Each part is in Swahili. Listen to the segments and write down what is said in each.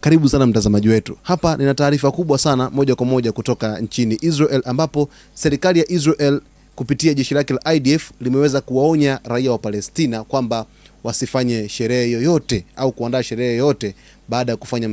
Karibu sana mtazamaji wetu. Hapa nina taarifa kubwa sana moja kwa moja kutoka nchini Israel, ambapo serikali ya Israel kupitia jeshi lake la IDF limeweza kuwaonya raia wa Palestina kwamba wasifanye sherehe yoyote au kuandaa sherehe yoyote baada ya kufanya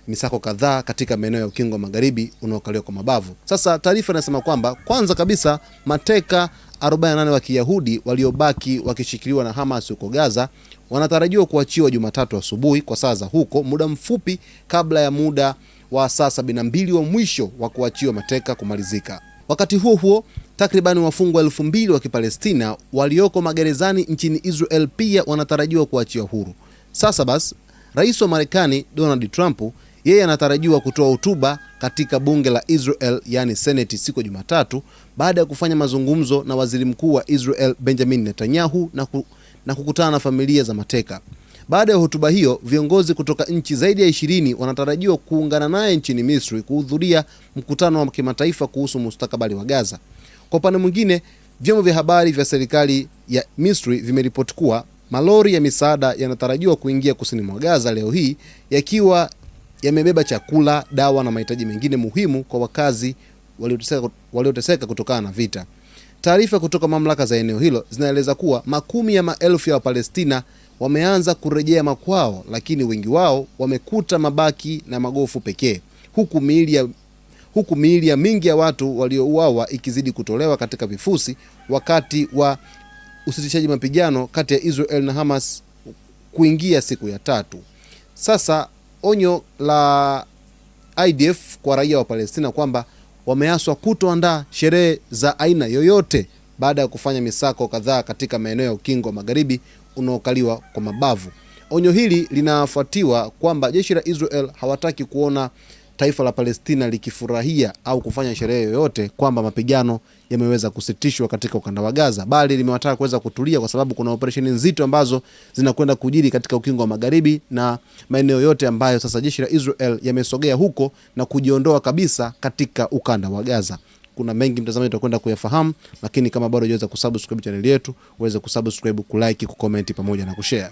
misako kadhaa katika maeneo ya Ukingo wa Magharibi unaokaliwa kwa mabavu. Sasa taarifa inasema kwamba kwanza kabisa mateka 48 wa Kiyahudi waliobaki wakishikiliwa na Hamas huko Gaza wanatarajiwa kuachiwa Jumatatu asubuhi kwa saa za huko, muda mfupi kabla ya muda wa saa 72 wa mwisho wa kuachiwa mateka kumalizika. Wakati huo huo, takriban wafungwa 2000 wa Kipalestina walioko magerezani nchini Israel pia wanatarajiwa kuachiwa huru. Sasa basi, Rais wa Marekani Donald Trump yeye anatarajiwa kutoa hotuba katika bunge la Israel, yani Senate, siku ya Jumatatu baada ya kufanya mazungumzo na waziri mkuu wa Israel Benjamin Netanyahu na kukutana na familia za mateka. Baada ya hotuba hiyo, viongozi kutoka nchi zaidi ya 20 wanatarajiwa kuungana naye nchini Misri kuhudhuria mkutano wa kimataifa kuhusu mustakabali wa Gaza. Kwa upande mwingine, vyombo vya habari vya serikali ya Misri vimeripoti kuwa malori ya misaada yanatarajiwa kuingia kusini mwa Gaza leo hii yakiwa yamebeba chakula, dawa na mahitaji mengine muhimu kwa wakazi walioteseka kutokana na vita. Taarifa kutoka mamlaka za eneo hilo zinaeleza kuwa makumi ya maelfu ya Wapalestina wameanza kurejea makwao, lakini wengi wao wamekuta mabaki na magofu pekee, huku miili ya mingi ya watu waliouawa ikizidi kutolewa katika vifusi wakati wa usitishaji mapigano kati ya Israel na Hamas kuingia siku ya 3. Sasa onyo la IDF kwa raia wa Palestina kwamba wameaswa kutoandaa sherehe za aina yoyote baada ya kufanya misako kadhaa katika maeneo ya Ukingo wa Magharibi unaokaliwa kwa mabavu. Onyo hili linafuatiwa kwamba jeshi la Israel hawataki kuona taifa la Palestina likifurahia au kufanya sherehe yoyote kwamba mapigano yameweza kusitishwa katika ukanda wa Gaza, bali limewataka kuweza kutulia kwa sababu kuna operesheni nzito ambazo zinakwenda kujiri katika Ukingo wa Magharibi na maeneo yote ambayo sasa jeshi la Israel yamesogea huko na kujiondoa kabisa katika ukanda wa Gaza. Kuna mengi mtazamaji tutakwenda kuyafahamu, lakini kama bado hujaweza kusubscribe channel yetu, uweze kusubscribe, kulike, kucomment pamoja na kushare.